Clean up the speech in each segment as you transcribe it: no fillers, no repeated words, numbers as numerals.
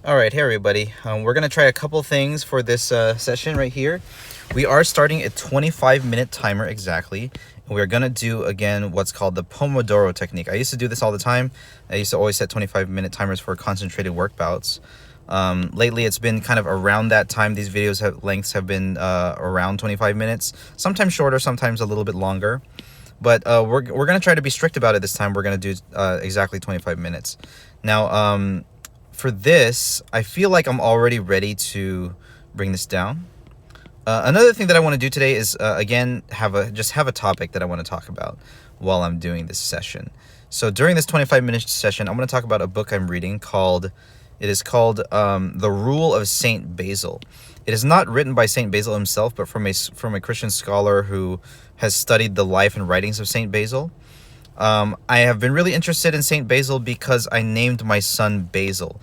All right, hey everybody. We're gonna try a couple things for this session right here. We are starting a 25-minute timer exactly, and we're gonna do again what's called the Pomodoro technique. I used to do this all the time. I used to always set 25-minute timers for concentrated work bouts. Lately, it's been kind of around that time. These lengths have been around 25 minutes, sometimes shorter, sometimes a little bit longer. But we're gonna try to be strict about it this time. We're gonna do exactly 25 minutes. Now, for this, I feel like I'm already ready to bring this down. Another thing that I want to do today is again have a topic that I want to talk about while I'm doing this session. So during this 25-minute session, I'm going to talk about a book I'm reading called The Rule of Saint Basil. It is not written by Saint Basil himself, but from a Christian scholar who has studied the life and writings of Saint Basil. I have been really interested in Saint Basil because I named my son Basil.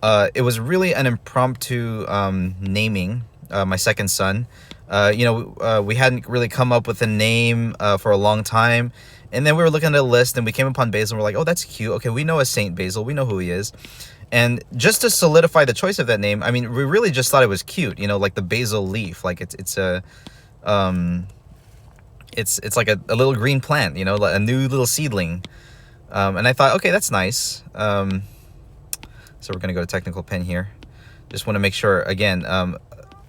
It was really an impromptu naming my second son. We hadn't really come up with a name for a long time. And then we were looking at a list and we came upon Basil and we're like, oh, that's cute. Okay, we know a Saint Basil. We know who he is. And just to solidify the choice of that name, I mean, we really just thought it was cute, like the basil leaf. Like it's like a little green plant, like a new little seedling. And I thought, okay, that's nice. So we're going to go to technical pen here. Just want to make sure, again,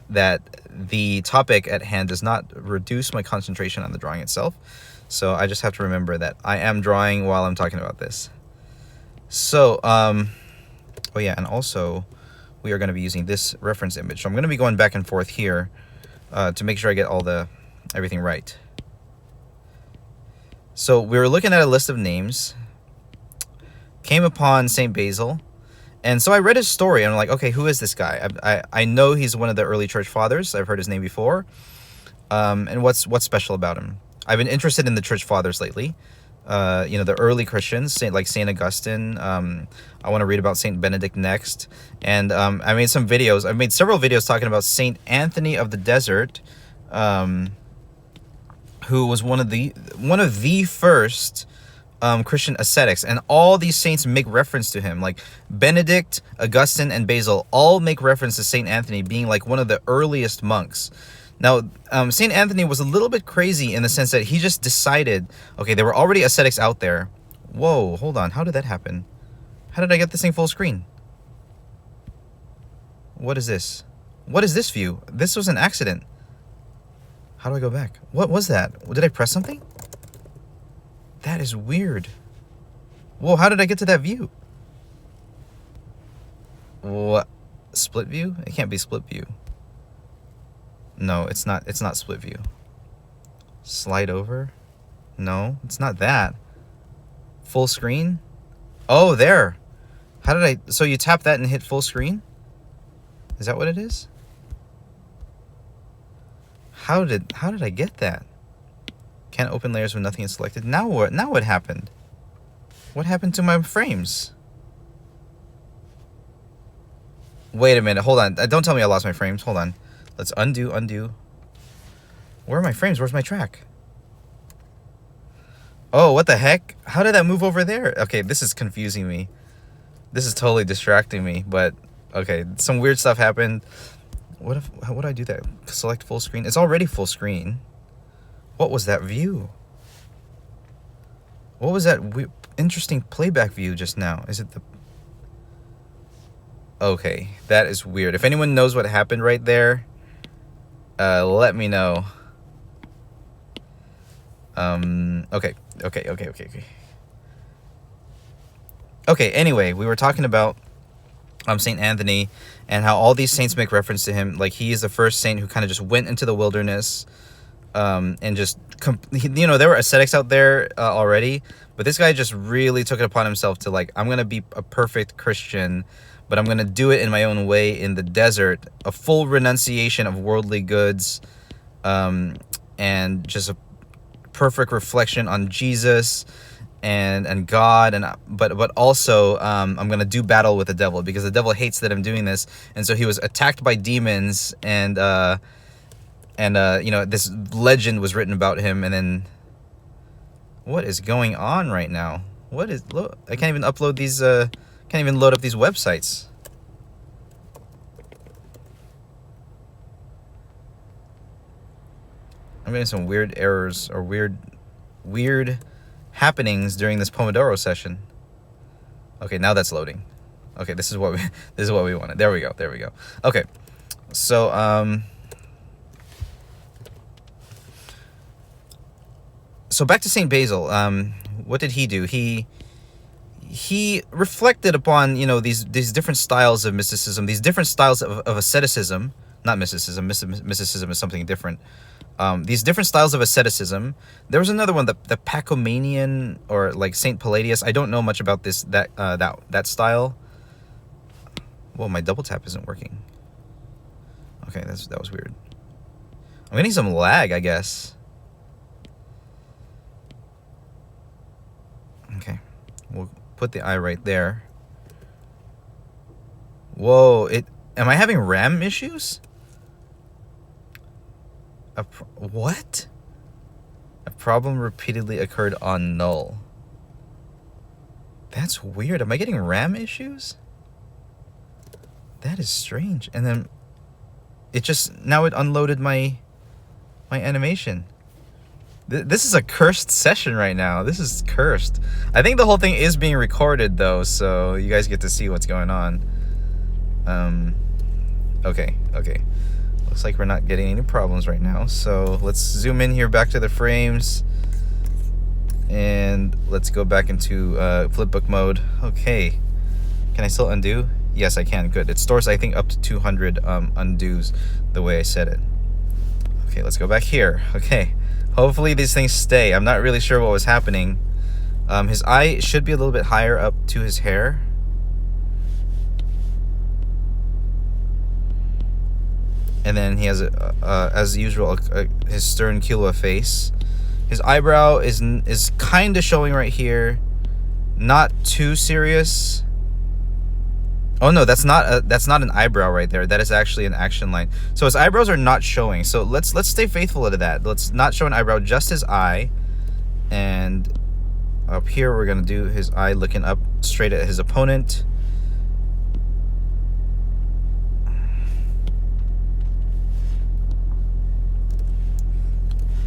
that the topic at hand does not reduce my concentration on the drawing itself. So I just have to remember that I am drawing while I'm talking about this. So, oh yeah, and also we are going to be using this reference image. So I'm going to be going back and forth here to make sure I get everything right. So we were looking at a list of names, came upon Saint Basil, and so I read his story, and I'm like, okay, who is this guy? I know he's one of the early church fathers. I've heard his name before. And what's special about him? I've been interested in the church fathers lately. The early Christians, like Saint Augustine. I want to read about Saint Benedict next. And I made some videos. I've made several videos talking about Saint Anthony of the Desert, who was one of the first Christian ascetics, and all these saints make reference to him. Like Benedict, Augustine, and Basil all make reference to Saint Anthony being like one of the earliest monks. Now, Saint Anthony was a little bit crazy in the sense that he just decided, okay, there were already ascetics out there. Whoa, hold on, how did that happen? How did I get this thing full screen? What is this? What is this view? This was an accident. How do I go back? What was that? Did I press something? That is weird. Whoa, how did I get to that view? What? Split view? It can't be split view. No, it's not split view. Slide over? No, it's not that. Full screen? Oh, there. How did I... So you tap that and hit full screen? Is that what it is? How did I get that? Can't open layers when nothing is selected. Now what? Now what happened? What happened to my frames? Wait a minute. Hold on. Don't tell me I lost my frames. Hold on. Let's undo. Where are my frames? Where's my track? Oh, what the heck? How did that move over there? Okay, this is confusing me. This is totally distracting me. But, okay, some weird stuff happened. How would I do that? Select full screen. It's already full screen. What was that view? What was that interesting playback view just now? Is it the... Okay, that is weird. If anyone knows what happened right there, let me know. Okay. Okay, anyway, we were talking about Saint Anthony and how all these saints make reference to him. Like, he is the first saint who kind of just went into the wilderness and just, there were ascetics out there already, but this guy just really took it upon himself to, like, I'm going to be a perfect Christian, but I'm going to do it in my own way in the desert, a full renunciation of worldly goods, and just a perfect reflection on Jesus and God, but also I'm going to do battle with the devil, because the devil hates that I'm doing this. And so he was attacked by demons, and this legend was written about him. And then, what is going on right now? I can't even upload these, can't even load up these websites. I'm getting some weird errors or weird happenings during this Pomodoro session. Okay, now that's loading. Okay, this is what we wanted. There we go. Okay. So back to Saint Basil. What did he do? He reflected upon, you know, these different styles of mysticism, these different styles of asceticism. Not mysticism. Mysticism is something different. These different styles of asceticism. There was another one, the Pacomanian, or like Saint Palladius. I don't know much about that style. Whoa, my double tap isn't working. Okay, that was weird. I'm getting some lag, I guess. Okay, we'll put the eye right there. Whoa, am I having RAM issues? What? A problem repeatedly occurred on null. That's weird. Am I getting RAM issues? That is strange. And then it unloaded my animation. This is a cursed session right now. This is cursed. I think the whole thing is being recorded though, so you guys get to see what's going on. Okay. Looks like we're not getting any problems right now. So let's zoom in here back to the frames. And let's go back into flipbook mode. Okay. Can I still undo? Yes, I can. Good. It stores, I think, up to 200 undos the way I said it. Okay, let's go back here. Okay. Hopefully these things stay. I'm not really sure what was happening. His eye should be a little bit higher up to his hair. And then he has, as usual, his stern Killua face. His eyebrow is kind of showing right here. Not too serious. Oh no, that's not an eyebrow right there. That is actually an action line. So his eyebrows are not showing. So let's stay faithful to that. Let's not show an eyebrow, just his eye. And up here we're gonna do his eye looking up straight at his opponent.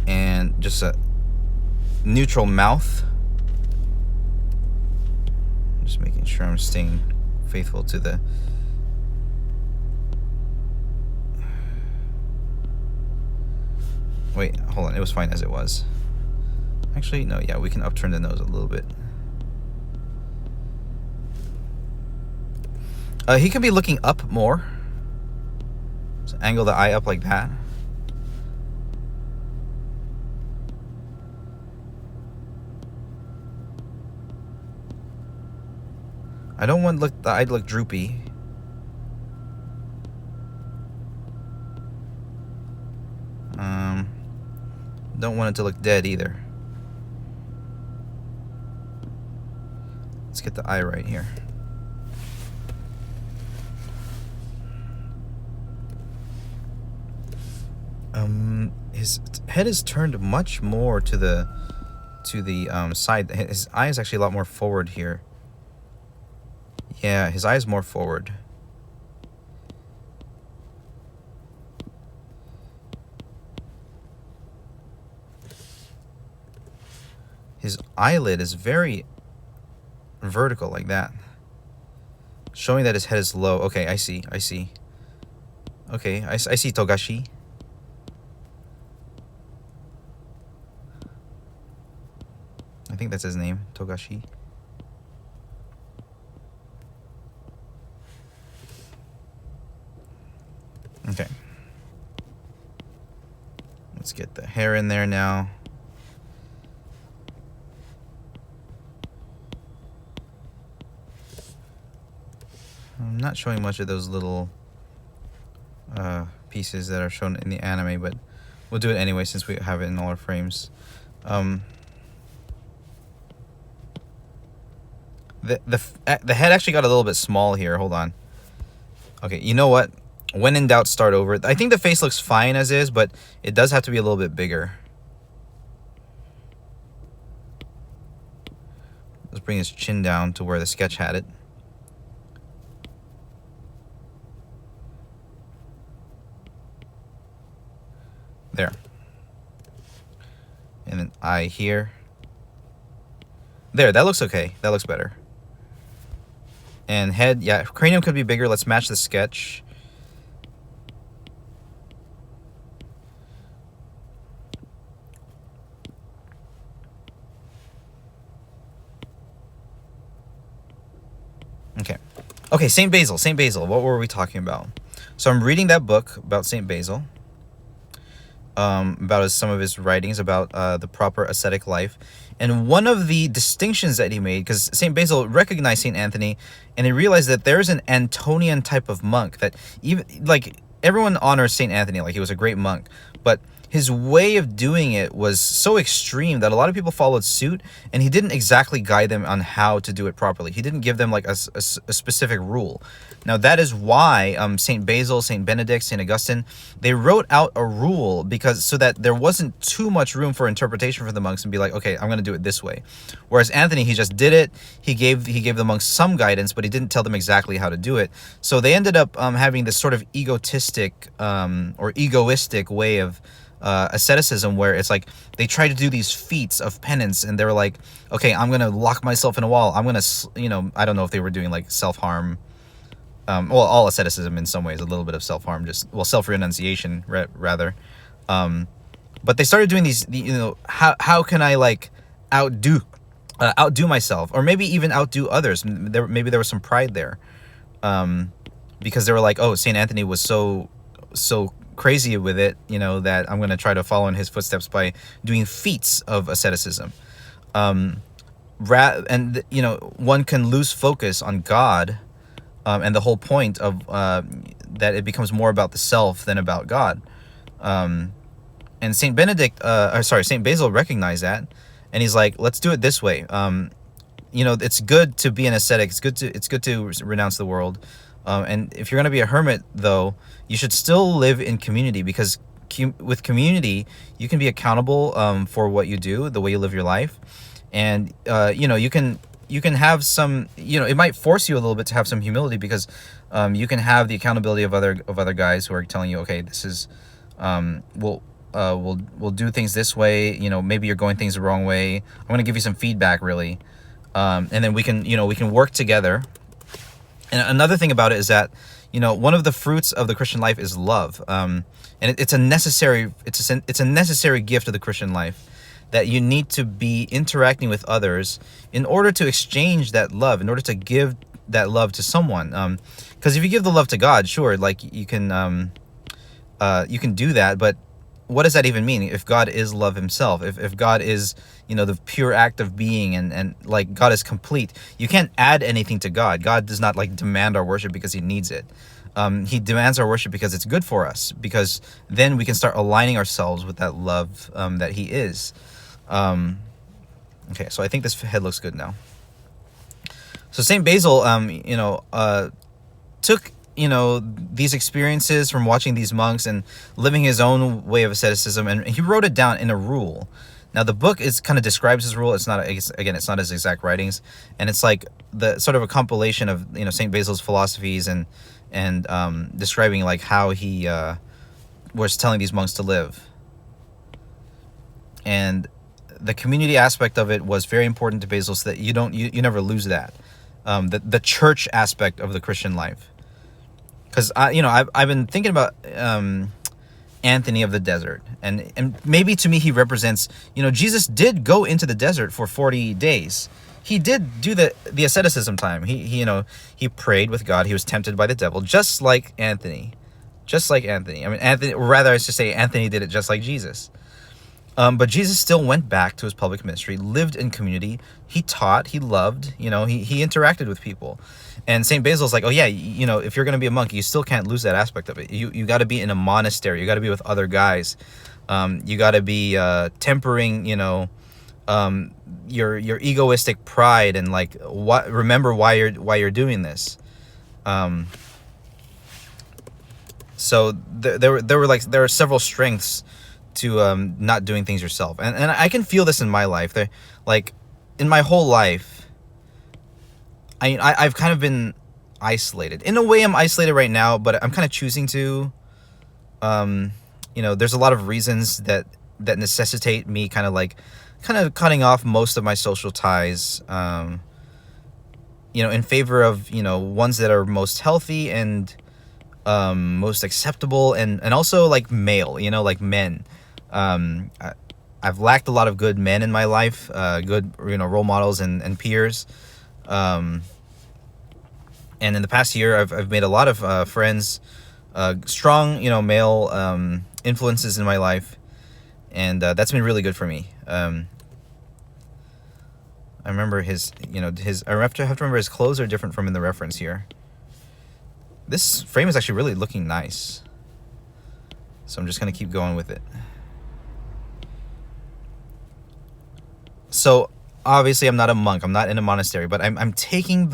And just a neutral mouth. Just making sure I'm staying faithful to the wait, hold on, it was fine as it was. Actually, no, yeah, we can upturn the nose a little bit. He can be looking up more. So angle the eye up like that. I don't want the eye to look droopy. Don't want it to look dead either. Let's get the eye right here. His head is turned much more to the side. His eye is actually a lot more forward here. Yeah, his eye is more forward. His eyelid is very vertical like that, showing that his head is low. Okay, I see. Okay, I see Togashi. I think that's his name, Togashi. Okay. Let's get the hair in there now. I'm not showing much of those little pieces that are shown in the anime, but we'll do it anyway since we have it in all our frames. The head actually got a little bit small here. Hold on. Okay, you know what? When in doubt, start over. I think the face looks fine as is, but it does have to be a little bit bigger. Let's bring his chin down to where the sketch had it. There. and an eye here. There, that looks okay. That looks better. And head, yeah, cranium could be bigger. Let's match the sketch. Okay. Okay, Saint Basil. Saint Basil. What were we talking about? So I'm reading that book about Saint Basil. About some of his writings about the proper ascetic life. And one of the distinctions that he made, because St. Basil recognized St. Anthony, and he realized that there's an Antonian type of monk that even, like, everyone honors St. Anthony, like he was a great monk, but his way of doing it was so extreme that a lot of people followed suit, and he didn't exactly guide them on how to do it properly. He didn't give them like a specific rule. Now that is why St. Basil, St. Benedict, St. Augustine, they wrote out a rule because so that there wasn't too much room for interpretation for the monks and be like, okay, I'm going to do it this way. Whereas Anthony, he just did it. He gave the monks some guidance, but he didn't tell them exactly how to do it. So they ended up having this sort of egotistic or egoistic way of asceticism, where it's like they try to do these feats of penance, and they're like, okay, I'm gonna lock myself in a wall, I'm gonna, you know, I don't know if they were doing like self-harm. Well, all asceticism in some ways, a little bit of self-harm, just, well, self-renunciation rather. But they started doing these, you know, how can I like outdo myself, or maybe even outdo others. Maybe there was some pride there, because they were like, oh, Saint Anthony was so crazy with it, you know, that I'm going to try to follow in his footsteps by doing feats of asceticism. And you know, one can lose focus on God, and the whole point of that it becomes more about the self than about God. And Saint Basil recognized that, and he's like, let's do it this way. You know, it's good to be an ascetic. It's good to renounce the world. And if you're going to be a hermit, though, you should still live in community, because with community, you can be accountable for what you do, the way you live your life. And, you know, you can have some, you know, it might force you a little bit to have some humility, because you can have the accountability of other guys who are telling you, okay, this is, we'll do things this way. You know, maybe you're going things the wrong way. I'm going to give you some feedback, really. And then we can work together. And another thing about it is that, you know, one of the fruits of the Christian life is love. And it's a necessary gift of the Christian life, that you need to be interacting with others in order to exchange that love, in order to give that love to someone. Because if you give the love to God, sure, like you can do that, but what does that even mean if God is love himself? If God is, you know, the pure act of being, and like God is complete, you can't add anything to God. God does not like demand our worship because he needs it. He demands our worship because it's good for us, because then we can start aligning ourselves with that love that he is. Okay, so I think this head looks good now. So Saint Basil, you know, took, you know, these experiences from watching these monks and living his own way of asceticism, and he wrote it down in a rule. Now the book is kind of describes his rule. It's not his exact writings, and it's like the sort of a compilation of, you know, Saint Basil's philosophies and describing like how he was telling these monks to live. And the community aspect of it was very important to Basil, so that you never lose that. The church aspect of the Christian life. Because I've been thinking about Anthony of the desert, and maybe to me he represents, you know, Jesus did go into the desert for 40 days. He did do the asceticism time. He prayed with God. He was tempted by the devil, just like Anthony. I mean, I should say Anthony did it just like Jesus. But Jesus still went back to his public ministry, lived in community. He taught, he loved, you know, he interacted with people. And St. Basil's like, oh yeah, you know, if you're going to be a monk, you still can't lose that aspect of it. You got to be in a monastery. You got to be with other guys. You got to be tempering, you know, your egoistic pride, and like remember why you're doing this. So there are several strengths to not doing things yourself, and I can feel this in my life. Like in my whole life, I've kind of been isolated. In a way, I'm isolated right now, but I'm kind of choosing to. You know, there's a lot of reasons that that necessitate me kind of cutting off most of my social ties, in favor of, ones that are most healthy and most acceptable, and also like male, like men. I've lacked a lot of good men in my life, good, role models and peers. And in the past year, I've made a lot of friends, strong, male influences in my life, and that's been really good for me. I remember his. I have to remember his clothes are different from in the reference here. This frame is actually really looking nice, so I'm just gonna keep going with it. So obviously I'm not a monk, I'm not in a monastery, but I'm taking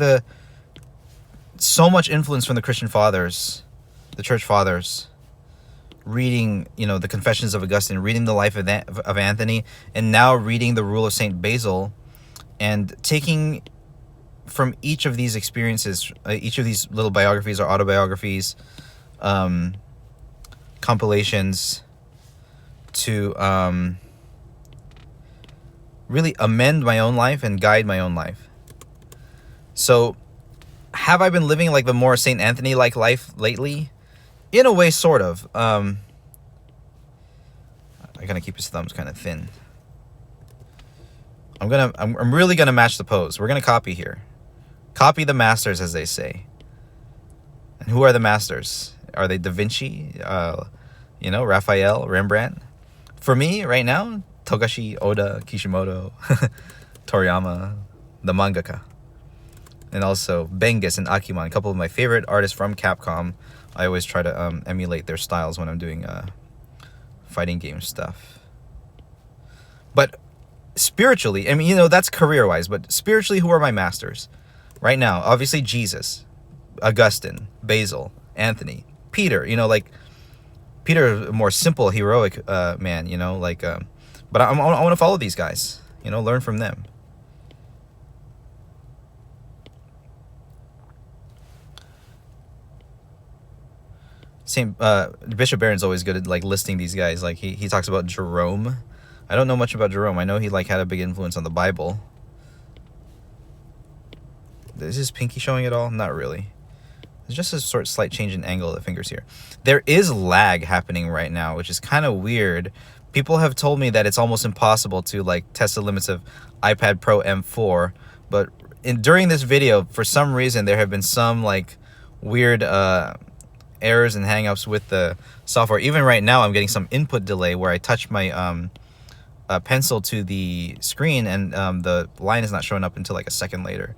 so much influence from the Christian fathers, the church fathers, reading, the Confessions of Augustine, reading the life of Anthony, and now reading the Rule of Saint Basil, and taking from each of these experiences, each of these little biographies or autobiographies, compilations, to really amend my own life and guide my own life. So, have I been living like the more Saint Anthony-like life lately? In a way, sort of. I gotta keep his thumbs kind of thin. I'm really gonna match the pose. We're gonna copy here. Copy the masters, as they say. And who are the masters? Are they Da Vinci? Raphael, Rembrandt? For me, right now, Togashi, Oda, Kishimoto, Toriyama, the mangaka. And also Bengus and Akiman, a couple of my favorite artists from Capcom. I always try to emulate their styles when I'm doing fighting game stuff. But spiritually, that's career-wise, but spiritually, who are my masters? Right now, obviously Jesus, Augustine, Basil, Anthony, Peter, Peter, a more simple, heroic man, but I want to follow these guys, learn from them. Bishop Barron's always good at listing these guys. Like he talks about Jerome. I don't know much about Jerome. I know he had a big influence on the Bible. Is his pinky showing at all? Not really. There's just a slight change in angle of the fingers here. There is lag happening right now, which is kind of weird. People have told me that it's almost impossible to test the limits of iPad Pro M4, but during this video, for some reason, there have been some weird errors and hangups with the software. Even right now, I'm getting some input delay where I touch my pencil to the screen and the line is not showing up until a second later.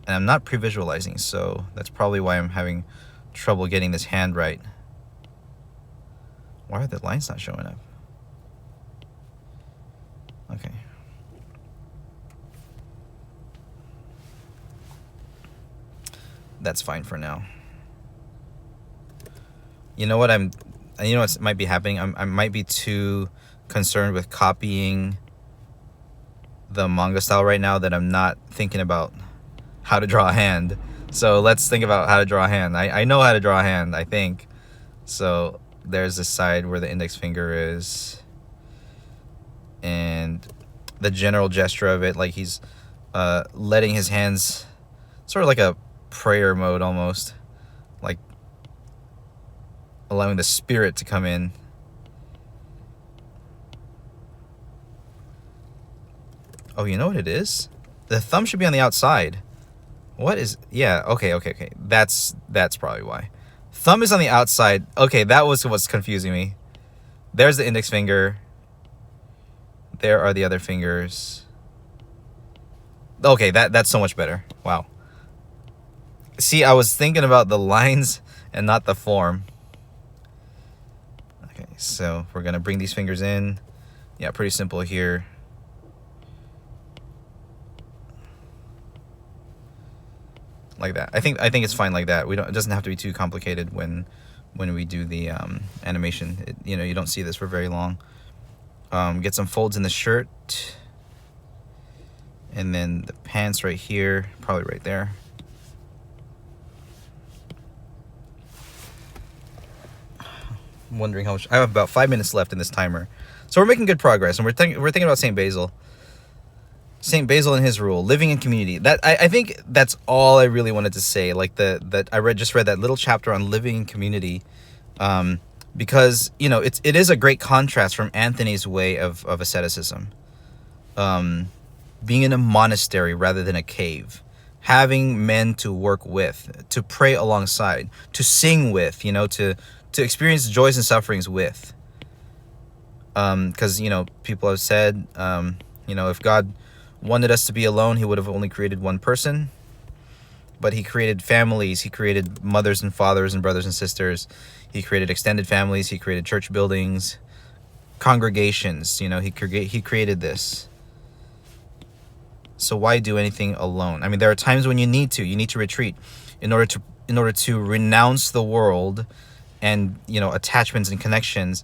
And I'm not pre-visualizing, so that's probably why I'm having trouble getting this hand right. Why are the lines not showing up? Okay. That's fine for now. You know what might be happening? I might be too concerned with copying the manga style right now that I'm not thinking about how to draw a hand. So let's think about how to draw a hand. I know how to draw a hand, I think. So there's this side where the index finger is, and the general gesture of it, he's letting his hands, sort of like a prayer mode almost, allowing the spirit to come in. Oh, you know what it is? The thumb should be on the outside. What is... Yeah, okay. That's probably why. Thumb is on the outside. Okay, that was what's confusing me. There's the index finger. There are the other fingers. Okay, that's so much better. Wow. See, I was thinking about the lines and not the form. Okay, so we're going to bring these fingers in. Yeah, pretty simple here. Like that. I think it's fine like that. It doesn't have to be too complicated when we do the animation. You don't see this for very long. Get some folds in the shirt, and then the pants right here, probably right there. I'm wondering how much. I have about 5 minutes left in this timer, so we're making good progress. And we're thinking about Saint Basil. Saint Basil and his rule, living in community. That I think that's all I really wanted to say. Like that I just read that little chapter on living in community, because you know it is a great contrast from Anthony's way of asceticism, being in a monastery rather than a cave, having men to work with, to pray alongside, to sing with, you know, to experience joys and sufferings with. Because you know people have said, you know, if God wanted us to be alone, he would have only created one person, but he created families. He created mothers and fathers and brothers and sisters. He created extended families. He created church buildings, congregations. You know, he created this. So why do anything alone? I mean, there are times when you need to retreat in order to renounce the world and, you know, attachments and connections,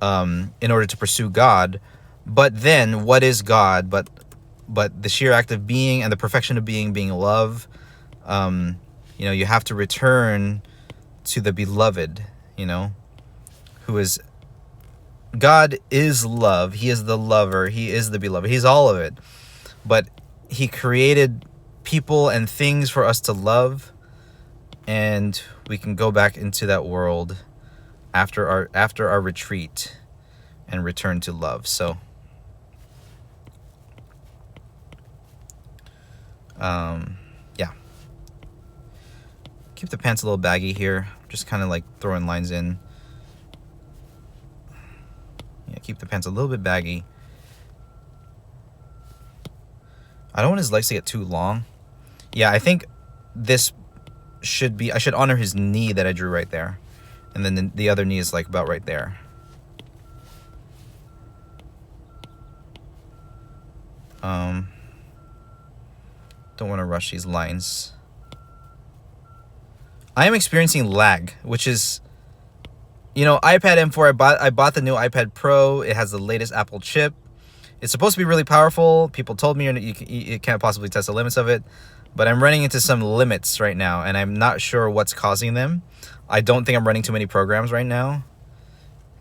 in order to pursue God. But then what is God but the sheer act of being and the perfection of being love? You know, you have to return to the beloved, you know, who is God is love. He is the lover. He is the beloved. He's all of it. But he created people and things for us to love, and we can go back into that world after our retreat and return to love. So yeah, keep the pants a little baggy here, just kind of like throwing lines in. Yeah, keep the pants a little bit baggy. I don't want his legs to get too long. Yeah, I think this should be, I should honor his knee that I drew right there, and then the other knee is like about right there. Don't want to rush these lines. I am experiencing lag, which is, you know, iPad M4. I bought the new iPad Pro. It has the latest Apple chip. It's supposed to be really powerful. People told me you can't possibly test the limits of it, but I'm running into some limits right now, and I'm not sure what's causing them. I don't think I'm running too many programs right now.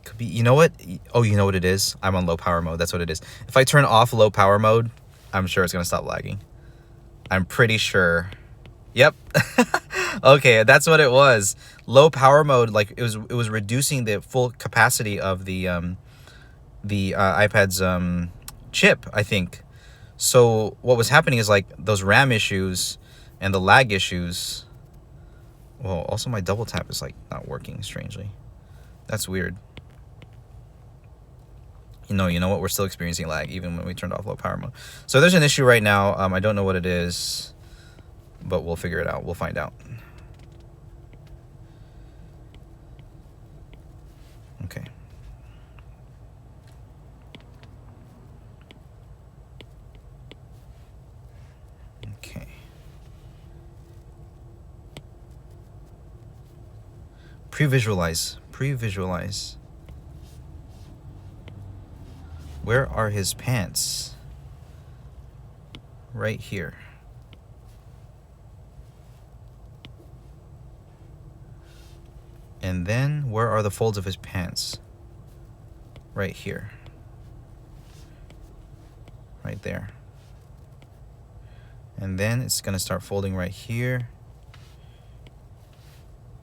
Could be, you know what? Oh, you know what it is? I'm on low power mode. That's what it is. If I turn off low power mode, I'm sure it's gonna stop lagging. I'm pretty sure. Yep. Okay, that's what it was. Low power mode, like it was reducing the full capacity of the iPad's chip, I think. So what was happening is like those RAM issues and the lag issues. Well, also my double tap is like not working strangely. That's weird. You know what? We're still experiencing lag even when we turned off low power mode. So there's an issue right now. I don't know what it is, but we'll figure it out. We'll find out. Okay. Okay. Pre-visualize. Pre-visualize. Where are his pants? Right here. And then where are the folds of his pants? Right here. Right there. And then it's gonna start folding right here.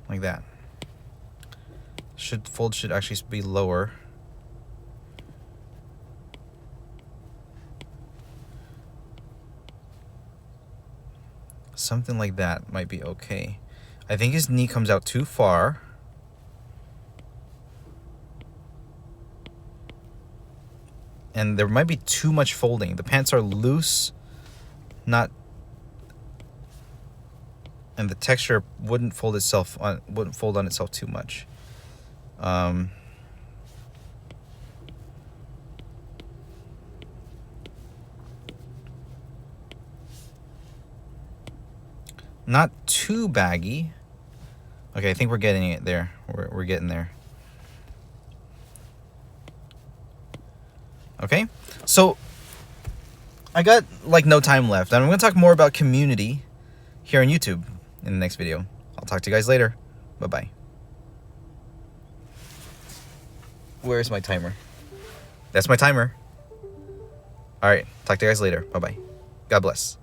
Like that. Fold should actually be lower. Something like that might be okay. I think his knee comes out too far. And there might be too much folding. The pants are loose, not, and the texture wouldn't fold on itself too much. Not too baggy. Okay, I think we're getting it there. We're getting there. Okay, so I got like no time left, and I'm going to talk more about community here on YouTube in the next video. I'll talk to you guys later. Bye-bye. Where's my timer? That's my timer. All right. Talk to you guys later. Bye-bye. God bless.